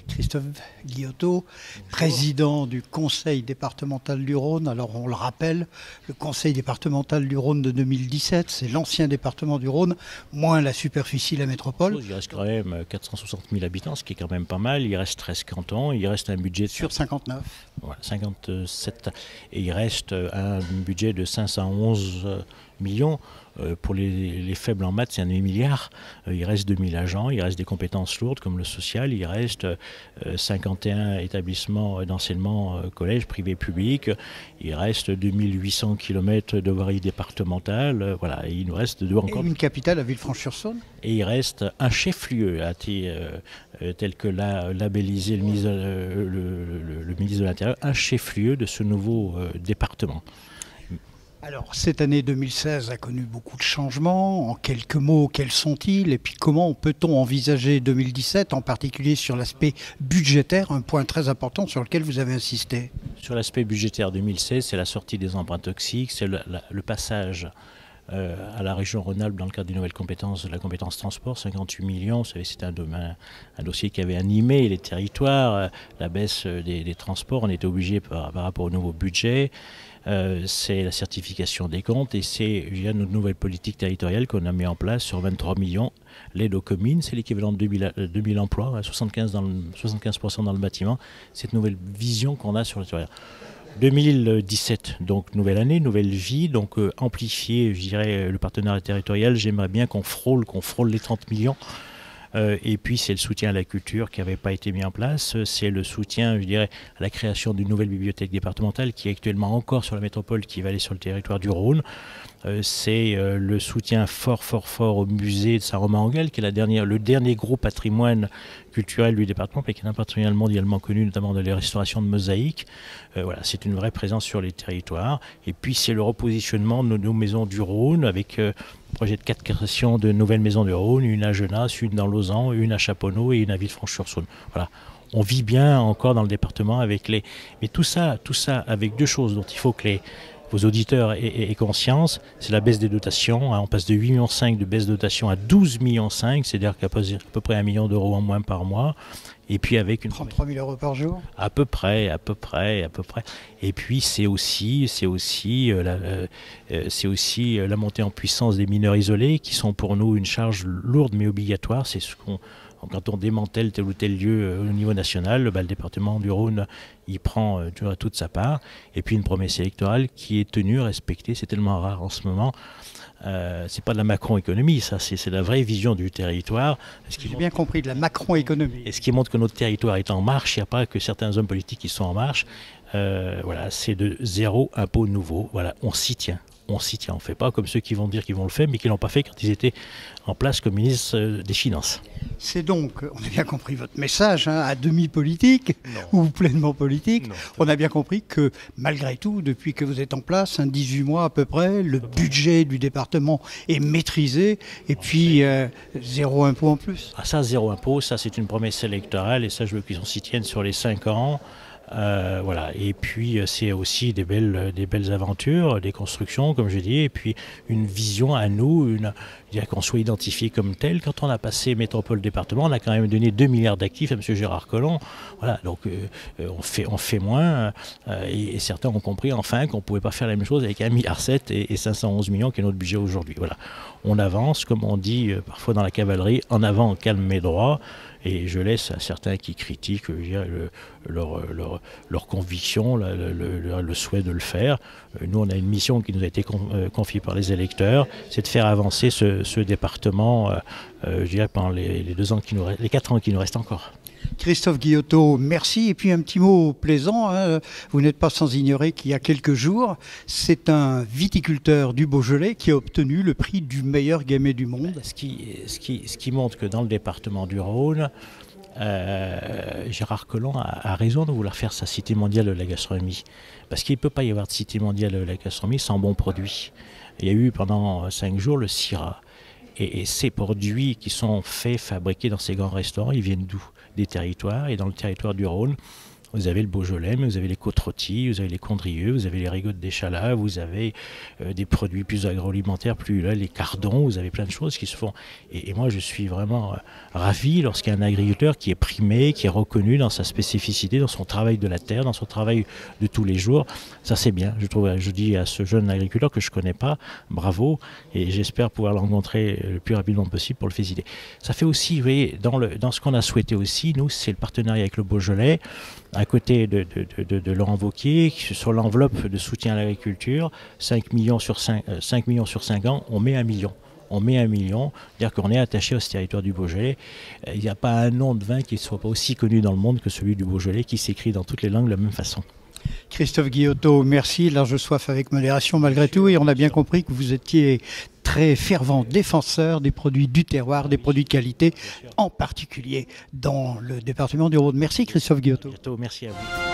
Christophe Guillotot, président du Conseil départemental du Rhône. Alors on le rappelle, le Conseil départemental du Rhône de 2017, c'est l'ancien département du Rhône, moins la superficie de la métropole. Il reste quand même 460 000 habitants, ce qui est quand même pas mal. Il reste 13 cantons, il reste un budget sur 59. Voilà, 57. Et il reste un budget de 511 millions. Pour les faibles en maths, c'est un demi-milliard. Il reste 2000 agents, il reste des compétences lourdes comme le social, il reste 51 établissements d'enseignement, collèges, privés, publics, il reste 2800 km de voirie départementale, voilà, et il nous reste deux encore. Et une capitale à Villefranche-sur-Saône. Et il reste un chef-lieu tel que l'a labellisé le ministre de l'Intérieur, un chef-lieu de ce nouveau département. Alors, cette année 2016 a connu beaucoup de changements. En quelques mots, quels sont-ils? Et puis, comment peut-on envisager 2017, en particulier sur l'aspect budgétaire, un point très important sur lequel vous avez insisté? Sur l'aspect budgétaire 2016, c'est la sortie des emprunts toxiques, c'est le passage à la région Rhône-Alpes dans le cadre des nouvelles compétences, de la compétence transport, 58 millions. Vous savez, c'était un dossier qui avait animé les territoires, la baisse des transports. On était obligé par rapport au nouveau budget. C'est la certification des comptes et c'est via notre nouvelle politique territoriale qu'on a mis en place sur 23 millions. L'aide aux communes, c'est l'équivalent de 2000 emplois, 75% dans le bâtiment. Cette nouvelle vision qu'on a sur le territoire. 2017, donc nouvelle année, nouvelle vie, donc amplifier, je dirais, le partenariat territorial. J'aimerais bien qu'on frôle les 30 millions. Et puis c'est le soutien à la culture qui n'avait pas été mis en place, c'est le soutien, je dirais, à la création d'une nouvelle bibliothèque départementale qui est actuellement encore sur la métropole, qui va aller sur le territoire du Rhône. C'est le soutien fort au musée de Saint-Romain-en-Galles, qui est le dernier gros patrimoine culturel du département, mais qui est un patrimoine mondialement connu, notamment dans les restaurations de mosaïques. Voilà, c'est une vraie présence sur les territoires. Et puis c'est le repositionnement de nos maisons du Rhône, avec un projet de 4 créations de nouvelles maisons du Rhône, une à Genasse, une dans Lausanne, une à Chaponneau et une à Villefranche-sur-Saône. Voilà. On vit bien encore dans le département avec les... Mais tout ça avec deux choses dont il faut que vos auditeurs aient conscience, c'est la baisse des dotations. On passe de 8,5 millions de baisse de dotation à 12,5 millions, c'est-à-dire qu'à peu près 1 million d'euros en moins par mois. Et puis avec une 33 000 euros par jour. À peu près. Et puis c'est aussi la montée en puissance des mineurs isolés qui sont pour nous une charge lourde mais obligatoire. C'est ce qu'on Quand on démantèle tel ou tel lieu au niveau national, le département du Rhône y prend toute sa part. Et puis une promesse électorale qui est tenue, respectée, c'est tellement rare en ce moment. C'est pas de la Macron-économie, ça, c'est la vraie vision du territoire. J'ai bien compris, de la Macron-économie. Et ce qui montre que notre territoire est en marche, il n'y a pas que certains hommes politiques qui sont en marche. Voilà, c'est de zéro impôt nouveau. Voilà, on s'y tient. On ne fait pas comme ceux qui vont dire qu'ils vont le faire, mais qui ne l'ont pas fait quand ils étaient en place comme ministre des Finances. C'est donc, on a bien compris votre message, à demi politique ou pleinement politique. On a bien compris que malgré tout, depuis que vous êtes en place, 18 mois à peu près, le budget du département est maîtrisé et puis zéro impôt en plus. Ah ça, zéro impôt, ça c'est une promesse électorale et ça je veux qu'ils s'y tiennent sur les 5 ans. Voilà. Et puis c'est aussi des belles aventures, des constructions comme je dis, et puis une vision à nous, qu'on soit identifié comme tel. Quand on a passé métropole-département, on a quand même donné 2 milliards d'actifs à M. Gérard Collomb. Voilà, donc on fait moins, et certains ont compris enfin qu'on ne pouvait pas faire la même chose avec 1,7 milliard et 511 millions qui est notre budget aujourd'hui. Voilà. On avance, comme on dit parfois dans la cavalerie, en avant, calme mais droit. Et je laisse à certains qui critiquent leur conviction, le souhait de le faire. Nous, on a une mission qui nous a été confiée par les électeurs, c'est de faire avancer ce département, je dirais, pendant les 4 ans qui nous restent encore. Christophe Guillotot, merci. Et puis un petit mot plaisant, vous n'êtes pas sans ignorer qu'il y a quelques jours, c'est un viticulteur du Beaujolais qui a obtenu le prix du meilleur gamay du monde. Ce qui montre que dans le département du Rhône, Gérard Collomb a raison de vouloir faire sa cité mondiale de la gastronomie. Parce qu'il ne peut pas y avoir de cité mondiale de la gastronomie sans bons produits. Il y a eu pendant 5 jours le Syrah. Et ces produits qui sont fabriqués dans ces grands restaurants, ils viennent d'où? Des territoires. Et dans le territoire du Rhône, Vous avez le Beaujolais, mais vous avez les côtes-rôties, vous avez les condrieux, vous avez les rigottes d'échalas, vous avez des produits plus agroalimentaires, plus là, les cardons, vous avez plein de choses qui se font. Et moi, je suis vraiment ravi lorsqu'il y a un agriculteur qui est primé, qui est reconnu dans sa spécificité, dans son travail de la terre, dans son travail de tous les jours. Ça, c'est bien. Je dis à ce jeune agriculteur que je ne connais pas, bravo, et j'espère pouvoir le rencontrer le plus rapidement possible pour le féliciter. Ça fait aussi, vous voyez, dans ce qu'on a souhaité aussi, nous, c'est le partenariat avec le Beaujolais, à côté de Laurent Wauquiez, sur l'enveloppe de soutien à l'agriculture, 5 millions sur 5 ans, on met 1 million. On met 1 million, c'est-à-dire qu'on est attaché à ce territoire du Beaujolais. Il n'y a pas un nom de vin qui ne soit pas aussi connu dans le monde que celui du Beaujolais, qui s'écrit dans toutes les langues de la même façon. Christophe Guillotot, merci. Large soif avec modération malgré tout. Et on a bien compris que vous étiez très fervent défenseur des produits du terroir, des produits de qualité, en particulier dans le département du Rhône. Merci Christophe Guillotot. Merci à vous.